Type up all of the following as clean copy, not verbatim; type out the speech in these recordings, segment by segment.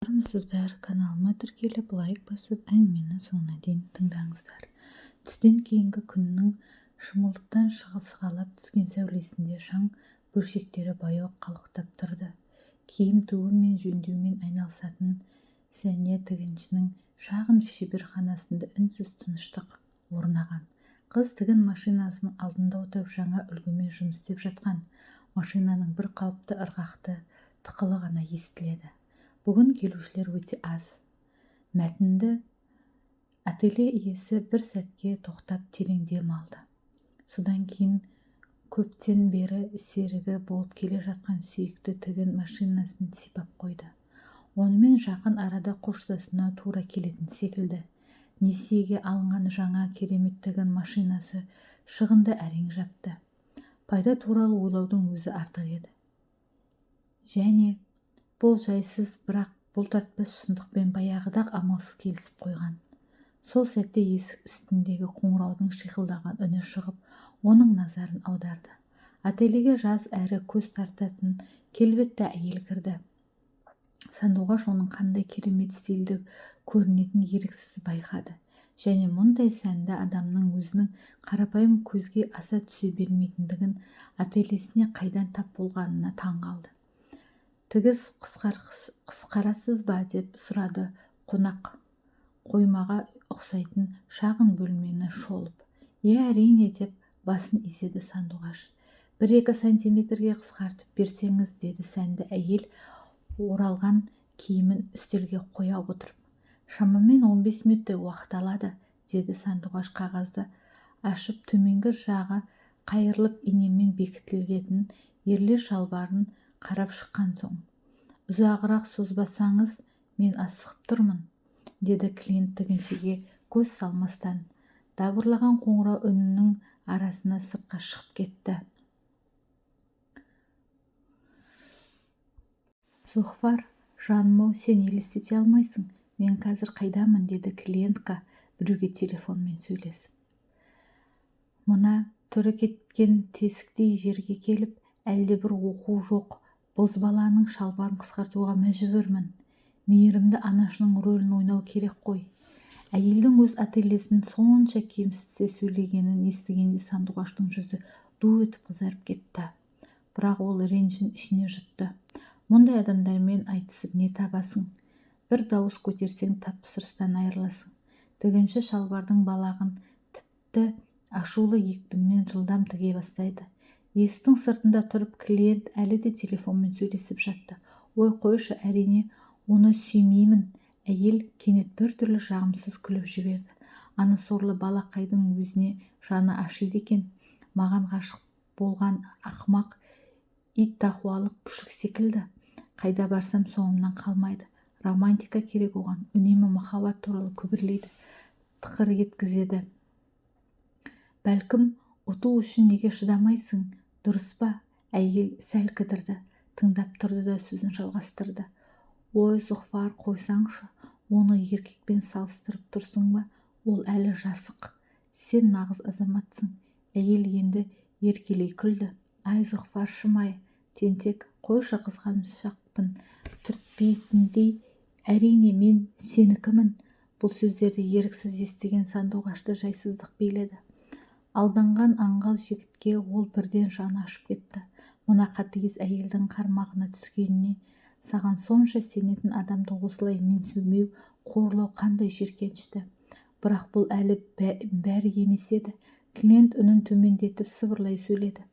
армысыздар, каналыма тіркеліп лайк басып әңгімені соңына дейін тыңдаңыздар. Түстен кейінгі күннің шымылдықтан сығалап түскен сәулесінде шаң бөлшектері баяу қалықтап тұрды. Киім тігу мен жөндеумен айналысатын Сәния тігіншінің шағын шеберханасында үнсіз тыныштық орнаған. Қыз тігін машинасының алдында отырып жаңа үлгімен жұмыс істеп жатқан. Машинаның бір қалыпты ырғақты тықылы ғана естіледі. Бүгін келушілер өте аз. Мәтінді ателье иесі бір сәтке тоқтап терең дем алды. Содан кейін көптен бері серігі болып келе жатқан сүйікті тігін машинасын сипап қойды. Онымен жақын арада қоштасуына тура келетін секілді. Несиеге алынған жаңа керемет тігін машинасы шығынды әрең жапты. Пайда туралы ойлаудың өзі артық еді. Және бұл жайсыз, бірақ бұлтартпас шындықпен баяғыда амалсыз келісіп қойған. Сол сәтте есік үстіндегі қоңыраудың шиқылдаған үні шығып, оның назарын аударды. Ательеге жас әрі көз тартатын келбетті әйел кірді. Сандуғаш оның қандай керемет стильді көрінетін еріксіз байқады. Және мұндай сәнді адамның өзінің қарапайым көзге аса түсе бермейтіндігін ательесіне қайдан тап болғанына таң қалды. «Тігіс қысқарасыз ба?» деп сұрады қонақ қоймаға ұқсайтын шағын бөлмені шолып. «Иә, әрине» деп басын изеді сандуғаш. «1-2 сантиметрге қысқартып берсеңіз», деді сәнді әйел оралған киімін үстелге қоя отырып. «Шамамен 15 минуттай уақыт алады», деді сандуғаш қағазды ашып, төменгі жағы қайырылып инемен бекітілген ерлер шалбарын қарап шыққан соң. «Ұзағырақ созбасаңыз, мен асығып тұрмын», деді клиент тігіншіге көз салмастан. Дабырлаған қоңырау үнінің арасына сыртқа шығып кетті. «Зұғфар, жаным-ау, сен елестете алмайсың. Мен қазір қайдамын?» деді клиентка біреуге телефонмен сөйлесіп. Мына түрі кеткен тесіктей жерге келіп, әлде бір оқу жоқ бозбаланың шалбарын қысқартуға мәжбүрмін. Мейірімді анашының рөлін ойнау керек қой. Әйелдің өз ательесін сонша кемсітсе сөйлегенін естігенде сандуғаштың жүзі ду етіп қызарып кетті. Бірақ ол ренжін ішіне жұтты. Мұндай адамдармен айтысып не табасың? Бір дауыс көтерсең тапсырыстан айырыласың. Тігінші шалбардың балағын тіпті ашулы екпінмен жылдам тіге бастайды. Есіктің сыртында тұрып клиент әлі де телефонмен сөйлесіп жатты. «Ой, қойшы, әрине, оны сүймеймін». Әйел кенет біртүрлі жағымсыз күліп жіберді. «Ана сорлы балақайдың өзіне жаны ашиды екен. Маған ғашық болған ақымақ ит тақуалық күшік секілді. Қайда барсам соңымнан қалмайды. Романтика керек оған. Үнемі махаббат туралы күбірлейді, тықыр еткізеді. Бәлкім, ұту үшін неге шыдамайсың? Дұрыс па?» Әйел сәл кідірді, тыңдап тұрды да сөзін жалғастырды. «Ой, Зұғфар, қойсаңшы, оны еркекпен салыстырып тұрсың ба? Ол әлі жасық. Сен нағыз азаматсың». Әйел енді еркелей күлді. «Ай, Зұғфаршым-ай, тентек, қойшы, қызғаншақпын түртпейтіндей. Әрине, мен сенікімін». Бұл сөздерді еріксіз естіген сандуғашты жайсыздық биледі. Алданған аңғал жігітке ол бірден жаны ашып кетті. Мына қатыгез әйелдің қармағына түскеніне, саған сонша сенетін адамды осылай менсінбеу, қорлау қандай жиіркенішті. Бірақ бұл әлі бәрі емес еді. Клиент үнін төмендетіп сыбырлай сөйледі.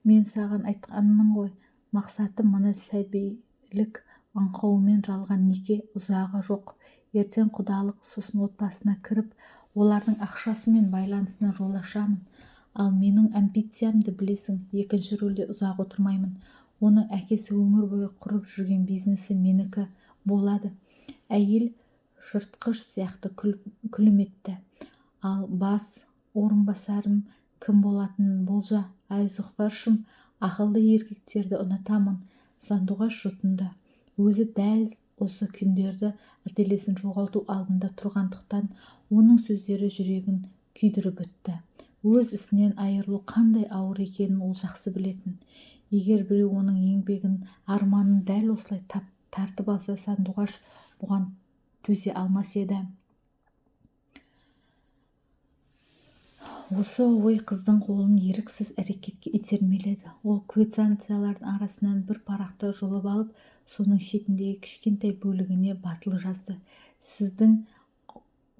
«Мен саған айтқанмын ғой, мақсатым мына сәбилік аңқаумен жалған неке, ұзағы жоқ. Ертең құдалық, сосын отбасына кіріп, олардың ақшасымен байланысына жол ашамын. Ал менің амбициямды білесің, екінші рөлде ұзақ отырмаймын. Оның әкесі өмір бойы құрып жүрген бизнесі менікі болады». Әйел жыртқыш сияқты күлім етті. «Ал бас орынбасарым кім болатынын болжа». «Ай, Зұғфаршым, ақылды еркектерді ұнатамын». Сандуғаш жұтынды. Өзі дәл осы күндерді ательесін жоғалту алдында тұрғандықтан оның сөздері жүрегін күйдіріп өтті. Өз ісінен айырылу қандай ауыр екенін ол жақсы білетін. Егер біреу оның еңбегін, арманын дәл осылай тартып алса сандуғаш бұған төзе алмас еді. Осы ой қыздың қолын еріксіз әрекетке итермеледі. Ол квитанциялардың арасынан бір парақты жұлып алып, соның шетіндегі кішкентай бөлігіне батыл жазды. Сіздің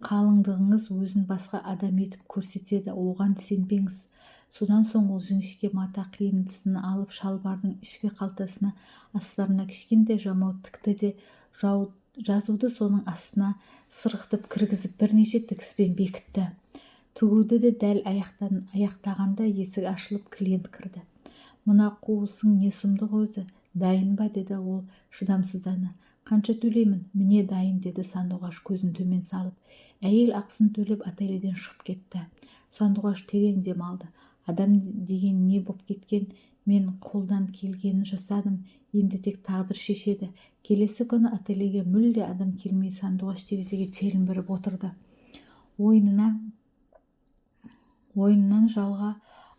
қалыңдығыңыз өзін басқа адам етіп көрсетеді, оған сенбеңіз. Содан соң ол жіңішке мата қиындысын алып шалбардың ішкі қалтасына астарына кішкентай жамау тікті де жазуды соның астына сырғытып кіргізіп бірнеше тігіспен бекітті. Тігуді де дәл аяқтағанда есік ашылып клиент кірді. Мына қуысың не сұмдық өзі, дайын ба, деді ол шыдамсыздана. Қанша төлеймін? Міне дайын, деді сандуғаш көзін төмен салып. Әйел ақысын төлеп ательеден шығып кетті. Сандуғаш терең дем алды. Адам деген не боп кеткен? Мен қолдан келгенін жасадым, енді тек тағдыр шешеді. Келесі күні ательеге мүлде адам келмей сандуғаш терезеге телміріп отырды. Ойыннан жалға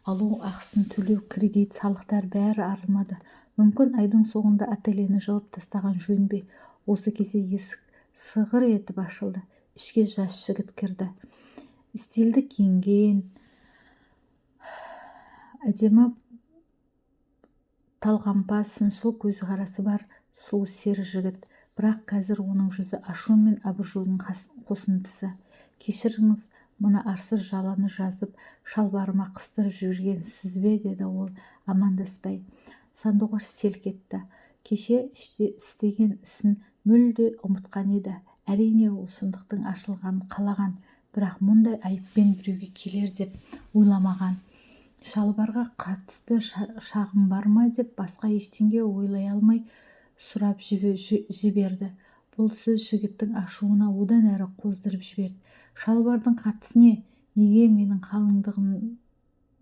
алу ақысын төлеу, кредит, салықтар бәрі арылмады. Мүмкін айдың соңында ательені жауып тастаған жөн бе? Осы кезде есік сығыр етіп ашылды. Ішке жас жігіт кірді. Стильді киінген, әдемі талғампаз, сыншыл көзқарасы бар сұлу сері жігіт. Бірақ қазір оның жүзі ашу мен абыржудың қосындысы. Кешіріңіз, мына арсыз жаланы жазып шалбарыма қыстырып жіберген сіз бе, деді ол амандаспай. Сандуғаш селк етті. Кеше істеген ісін мүлде ұмытқан еді. Әрине ол шындықтың ашылғанын қалаған, бірақ мұндай айыппен біреуге келер деп ойламаған. Шалбарға қатысты шағым бар ма деп басқа ештеңе ойлай алмай сұрап жіберді. Бұл сөз жігіттің ашуына одан әрі қоздырып жіберді. Шалбардың қатысы не? Неге менің қалыңдығым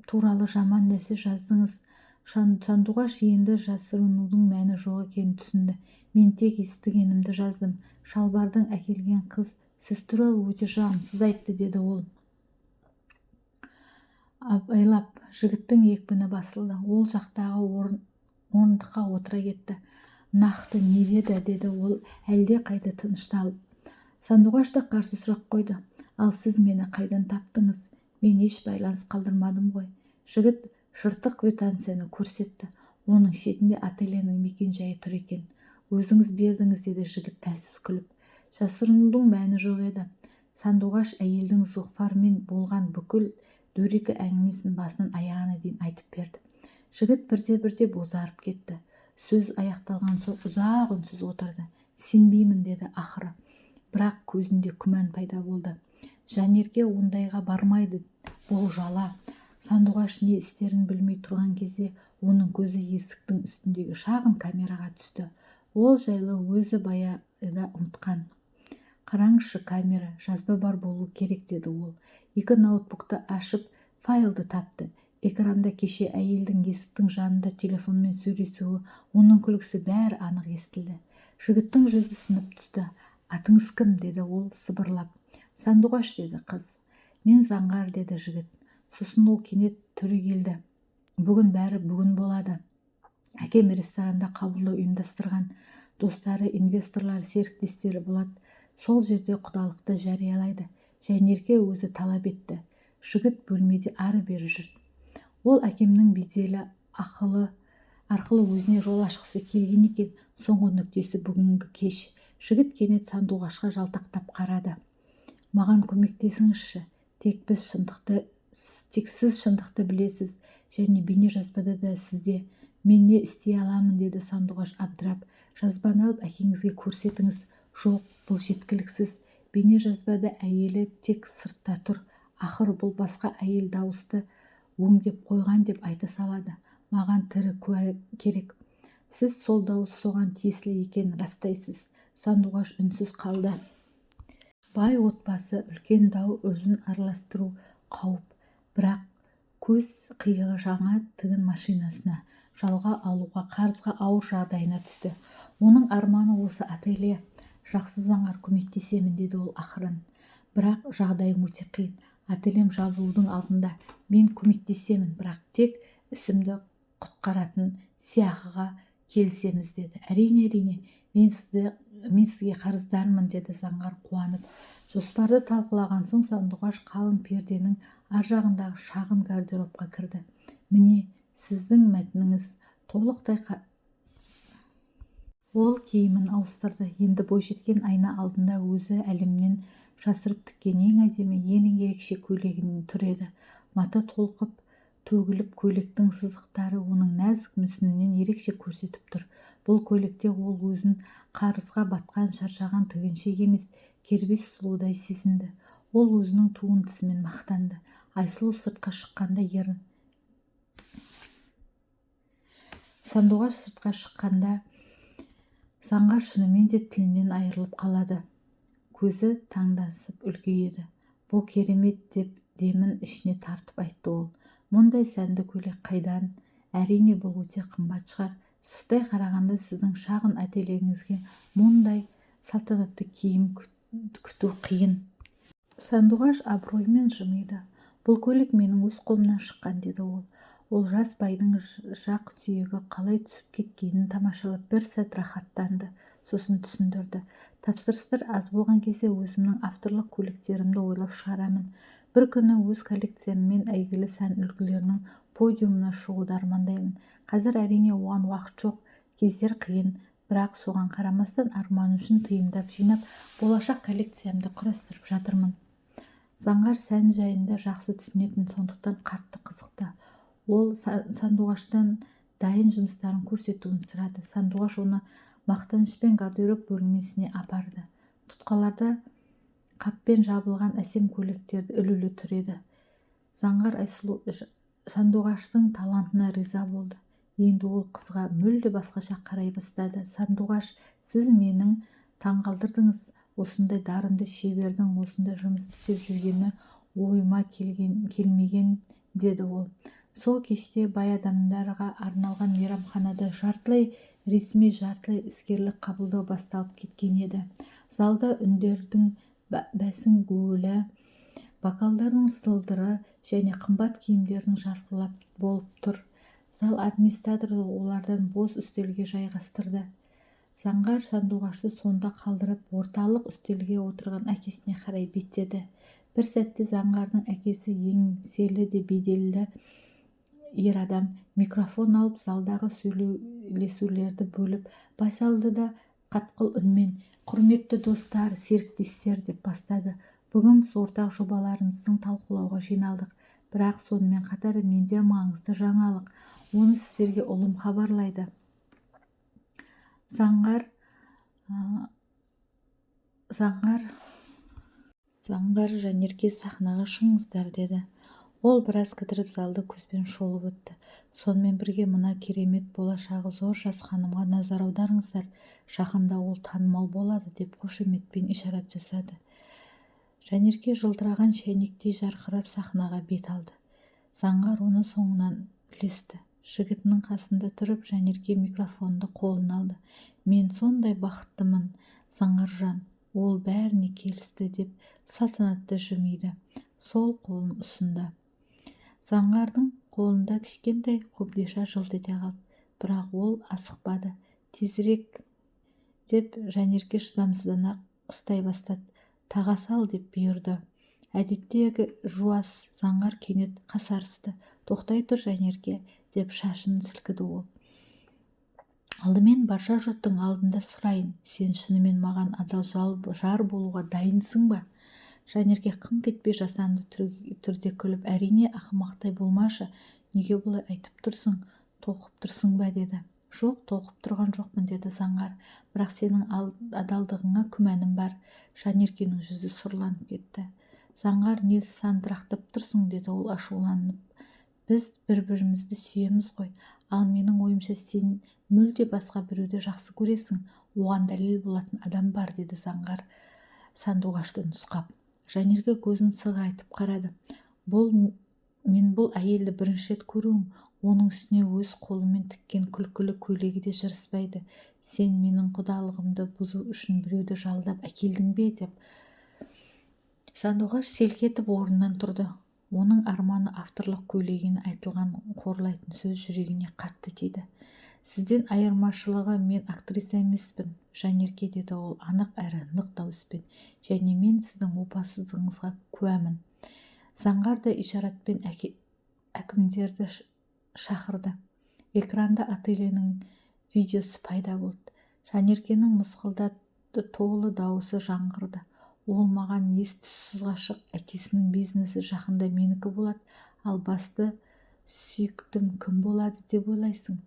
туралы жаман нәрсе жаздыңыз? Сандуғаш енді жасырынудың мәні жоқ екенін түсінді. Мен тек естігенімді жаздым. Шалбардың әкелген қыз сіз туралы өте жағымсыз айтты, деді ол. Абайлап жігіттің екпіні басылды. Ол жақтағы орындыққа отыра кетті. Нақты не деді ол әлде қайда тынышталып. Сандуғаш та қарсы сұрақ қойды. Ал сіз мені қайдан таптыңыз? Мен еш байланыс қалдырмадым ғой. Жігіт жыртық квитанцияны көрсетті. Оның шетінде ательенің мекен-жайы тұр екен. Өзіңіз бердіңіз, деді жігіт әлсіз күліп. Жасырынудың мәні жоқ еді. Сандуғаш әйелдің зұғфармен болған бүкіл дөрекі әңгімесін басынан аяғына дейін айтып берді. Жігіт бірте-бірте бозарып кетті. Сөз аяқталған соң ұзақ үнсіз отырды. Сенбеймін, деді ақыры. Бірақ көзінде күмән пайда болды. Жанерке ондайға бармайды, бұл жала. Сандуғаш не істерін білмей тұрған кезде оның көзі есіктің үстіндегі шағын камераға түсті. Ол жайлы өзі баяғыда ұмытқан. Қараңызшы, камера, жазба бар болу керек, деді ол. Екі ноутбукты ашып файлды тапты. Экранда кеше әйелдің есіктің жанында телефонмен сөйлесуі, оның күлкісі бәрі анық естілді. Жігіттің жүзі сынып түсті. Атыңыз кім? Деді ол сыбырлап. Сандуғаш, деді қыз. Мен заңғар, деді жігіт. Сосын ол кенет түрегелді. Бүгін бәрі бүгін болады. Әкем ресторанда қабылдау ұйымдастырған. Достары, инвесторлар, серіктестері болады. Сол жерде құдалықты жариялайды. Жанерке өзі талап етті. Жігіт бөлмеде ары-бері жүрді. Ол әкемнің беделі арқылы өзіне жол ашқысы келген екен. Соңғы нүктесі бүгінгі кеш. Жігіт кенет сандуғашқа жалтақтап қарады. Маған көмектесіңізші. Тек сіз шындықты білесіз, және бейнежазбада да сізде. Мен не істей аламын, деді сандуғаш абдырап. Жазбаны алып әкеңізге көрсетіңіз. Жоқ, бұл жеткіліксіз. Бейнежазбада әйелі тек сыртта тұр. Ақыр бұл басқа әйел дауысты өңдеп қойған деп айта салады. Маған тірі куә керек. Сіз сол дауыс соған тиесілі екенін растайсыз. Сандуғаш үнсіз қалды. Бай отбасы, үлкен дау, өзін араластыру қауіп. Бірақ көз қиығы жаңа тігін машинасына, жалға алуға, қарызға ауыр жағдайына түсті. Оның арманы осы ателье. Жақсы заңғар, көмектесемін, деді ол ақырын. Бірақ жағдайым өте қиын. Ательем жабылудың алдында. Мен көмектесемін, бірақ тек ісімді құтқаратын сыйақыға келісеміз деді. Әрине, мен сізге қарыздармын деді Заңғар қуанып. Жоспарды талқылаған соң Сандуғаш қалың перденің ар жағындағы шағын гардеробқа кірді. Міне, сіздің мәтініңіз толықтай Ол киімін ауыстырды. Енді бойжеткен айна алдында өзі әлемнен жасырып тіккен ең әдемі, ең ерекше көйлегінен тұр еді. Мата толқып төгіліп, көйлектің сызықтары оның нәзік мүсінінен ерекше көрсетіп тұр. Бұл көйлекте ол өзін қарызға батқан шаршаған тігіншек емес, кербез сұлудай сезінді. Ол өзінің туындысымен мақтанды. Айсұлу сыртқа шыққанда Сандуғаш сыртқа шыққанда Заңғар шынымен де тілінен айырылып қалады. Көзі таңдасып үлкейеді. Бұл керемет деп демін ішіне тартып айтты ол. Мұндай сәнді көйлек қайдан? Әрине, бұл өте қымбат шығар. Сырттай қарағанда сіздің шағын ательеңізге мұндай салтанатты киім күту қиын. Сандуғаш абыроймен жымиды. Бұл көйлек менің өз қолымнан шыққан, деді ол. Ол жас байдың жақ сүйегі қалай түсіп кеткенін тамашалап бір сәт рахаттанды, сосын түсіндірді. Тапсырыстар аз болған кезде өзімнің авторлық көйлектерімді ойлап шығарамын. Бір күні өз коллекцияммен әйгілі сән үлгілерінің подиумына шығуды армандаймын. Қазір әрине оған уақыт жоқ, кездер қиын, бірақ соған қарамастан арман үшін тиындап жинап, болашақ коллекциямды құрастырып жатырмын. Заңғар сән жайында жақсы түсінетін, сондықтан қатты қызықты. Ол Сандуғаштан дайын жұмыстарын көрсетуін сұрады. Сандуғаш оны мақтанышпен гардероб бөлмесіне апарды. Тұтқаларда қаппен жабылған әсем көйлектерді ілулі тұр еді. Заңғар Сандуғаштың талантына риза болды. Енді ол қызға мүлде басқаша қарай бастады. Сандуғаш, сіз менің таңғалдырдыңыз. Осындай дарынды шебердің осындай жұмыс істеп жүргені ойыма келмеген, деді ол. Сол кеште бай адамдарға арналған мейрамханада жартылай ресми, жартылай іскерлік қабылдау басталып кеткен еді. Залда үндердің бәсін гуілі, бокалдардың сылдыры және қымбат киімдердің жарқылап болып тұр. Зал администраторы олардан бос үстелге жайғастырды. Заңғар Сандуғашты сонда қалдырып, орталық үстелге отырған әкесіне қарай беттеді. Бір сәтте Заңғардың әкесі, еңселі де беделді ер адам, микрофон алып залдағы сөйлесулерді бөліп, байсалды да қатқыл үнмен: құрметті достар, серіктестер деп бастады. Бүгін біз ортақ жобаларымыздың талқылауға жиналдық. Бірақ сонымен қатар менде маңызды жаңалық. Оны сіздерге ұлым хабарлайды. Заңғар Жанерке, сахнаға шығыңыздар, деді. Ол біраз кідіріп залды көзбен шолып өтті. Сонымен бірге мына керемет болашағы зор жас ханымға назар аударыңыздар. Жақында ол танымал болады, деп қошеметпен ишарат жасады. Жанерке жылтыраған шәйнектей жарқырап сахнаға бет алды. Заңғар оны соңынан ілесті. Жігітінің қасында тұрып, Жанерке микрофонды қолына алды. Мен сондай бақыттымын, Заңғаржан. Ол бәріне келісті, деп салтанатты жымиды. Сол қолын ұсынды. Заңғардың қолында кішкентай қобдиша жылт ете қалды. Бірақ ол асықпады. Тезірек, деп Жанерке шыдамсыздана қыстай бастады. Таға сал, деп бұйырды. Әдеттегі жуас Заңғар кенет қасарысты. Тоқтай тұр, Жанерке, деп шашын сілкіді ол. Алдымен барша жұрттың алдында сұрайын, сен шынымен маған адал жар болуға дайынсың ба? Жанерке қыңқ етпей жасанды түрде күліп, әрине, ақымақтай болмашы, неге бұлай айтып тұрсың, толқып тұрсың ба, деді. Жоқ, толқып тұрған жоқпын, деді Заңғар. Бірақ сенің адалдығыңа күмәнім бар. Жанеркенің жүзі сұрланып кетті. Заңғар, не сандырақтап тұрсың, деді ол ашуланып. Біз бір-бірімізді сүйеміз ғой. Ал менің ойымша сен мүлде басқа біреуді жақсы көресің. Оған дәлел болатын адам бар, деді Заңғар Сандуғашты нұсқап. Жанерке көзін сығырайтып қарады. Мен бұл әйелді бірінші рет көруім. Оның үстіне өз қолымен тіккен күлкілі көйлегі де жараспайды. Сен менің құдалығымды бұзу үшін біреуді жалдап әкелдің бе, деп. Сандуғаш селк етіп орнынан тұрды. Оның арманы авторлық көйлегіне айтылған қорлайтын сөз жүрегіне қатты тиді. Сізден айырмашылығы мен актриса емеспін, Жанерке, деді ол анық әрі нық дауыспен. Және мен сіздің опасыздығыңызға куәмін. Заңғар да ишаратпен әкімдерді шақырды. Экранда ательенің видеосы пайда болды. Жанеркенің мысқылдаты толы дауысы жаңғырды. Ол маған ес-түссіз ғашық, әкесінің бизнесі жақында менікі болады, ал басты сүйіктім кім болады деп ойлайсың?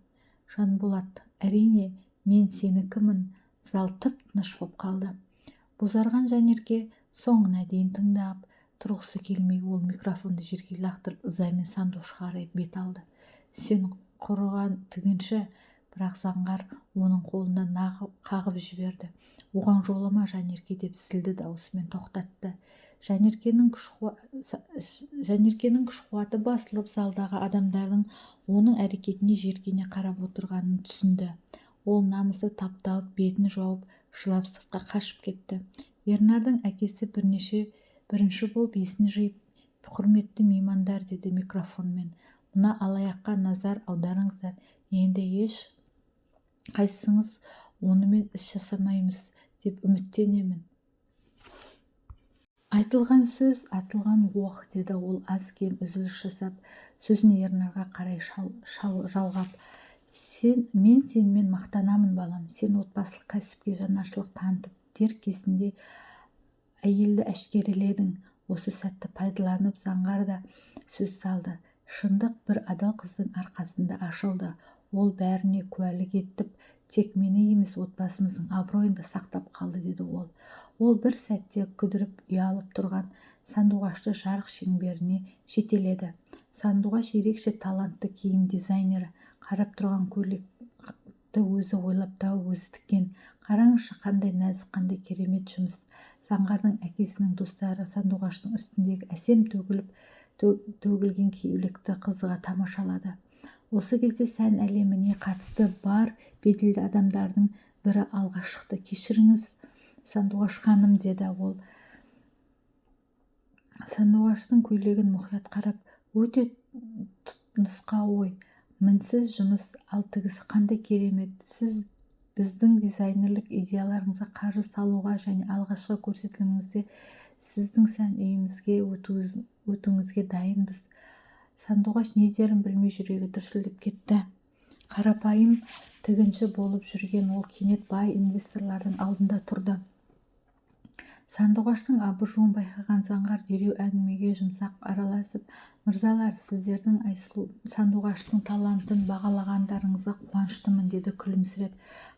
Жанболат: әрине, мен сенікімін. Зал тып-тыныш боп қалды. Бозарған Жанерке соңына дейін тыңдап тұрғысы келмей, ол микрофонды жерге лақтырып ызамен сандуғашқа қарай бет алды. Сен құрыған тігінші. Бірақ Заңғар оның қолынан қағып жіберді. Оған жолама, Жанерке, деп зілді даусымен тоқтатты. Жанеркенің күш-қуаты басылып, залдағы адамдардың оның әрекетіне жиіркене қарап отырғанын түсінді. Ол намысы тапталып, бетін жауып, жылап сыртқа қашып кетті. Ернардың әкесі бірінші болып есін жиып: құрметті меймандар, деді микрофонмен, мына алаяққа назар аударыңыздар. Енді еш қайсыңыз онымен іс жасамаймыз деп үміттенемін. Айтылған сөз, атылған оқ, деді ол аз-кем үзіліс жасап, сөзін Ернарға қарай жалғап. Мен сенімен мақтанамын, балам. Сен отбасылық кәсіпке жанашырлық танытып, дер кезінде әйелді әшкереледің. Осы сәтті пайдаланып Заңғар да сөз салды. Шындық бір адал қыздың арқасында ашылды. Ол бәріне куәлік етіп, тек мені емес, отбасымыздың абыройын да сақтап қалды, деді ол. Ол бір сәтте күдіріп ұялып тұрған сандуғашты жарық шеңберіне жетеледі. Сандуғаш ерекше талантты киім дизайнері. Қарап тұрған көйлекті өзі ойлап тауып өзі тіккен. Қараңызшы, қандай нәзік, қандай керемет жұмыс. Заңғардың әкесінің достары сандуғаштың үстіндегі әсем төгілген көйлекті қызыға тамашалады. Осы кезде сән әлеміне қатысты бар беделді адамдардың бірі алға шықты. Кешіріңіз, Сандуғаш ханым, деді ол. Сандуғаштың көйлегін мұқият қарап: өте түпнұсқа ой, мінсіз жұмыс, ал тігісі қандай керемет. Сіз біздің дизайнерлік идеяларыңызға қаржы салуға және алғашқы көрсетіліміңізде сіздің сән үйімізге өтуіңізге дайынбыз. Сандуғаш не дерін білмей жүрегі дүрсілдеп кетті. Қарапайым тігінші болып жүрген ол кенет бай инвесторлардың алдында тұрды. Сандуғаштың абыржуын байқаған Заңғар дереу әңгімеге жұмсақ араласып: мырзалар, сіздердің Айсұлу сандуғаштың талантын бағалағандарыңызға қуаныштымын, деді күлімсіреп.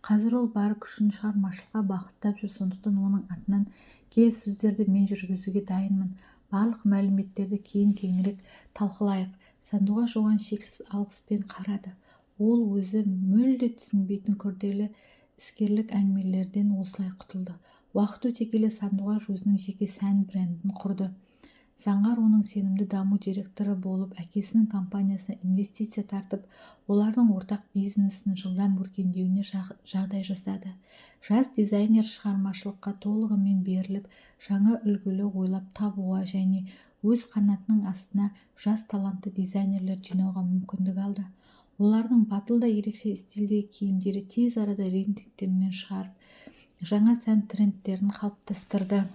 Қазір ол бар күшін шығармашылыққа бағыттап жүр, сондықтан оның атынан келіссөздерді мен жүргізуге дайынмын. Барлық мәліметтерді кейін кеңірек талқылайық. Сандуғаш оған шексіз алғыспен қарады. Ол өзі мүлде түсінбейтін күрделі іскерлік әңгімелерден осылай құтылды. Уақыт өте келе Сандуғаш өзінің жеке сән брендін құрды. Заңғар оның сенімді даму директоры болып, әкесінің компаниясына инвестиция тартып, олардың ортақ бизнесін жылдам өркендеуіне жағдай жасады. Жас дизайнер шығармашылыққа толығымен беріліп, жаңа үлгілі ойлап табуға және өз қанатының астына жас талантты дизайнерлер жинауға мүмкіндік алды. Олардың батыл да ерекше стильдегі киімдері тез арада рейтингтерінен шығарып, жаңа сән трендтерін қалыптастырды.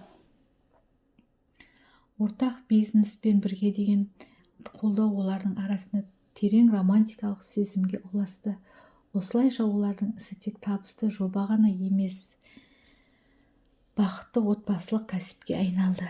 Ортақ бизнеспен бірге деген қолдау олардың арасында терең романтикалық сезімге ұласты. Осылайша олардың ісі тек табысты жоба ғана емес, бақытты отбасылық кәсіпке айналды.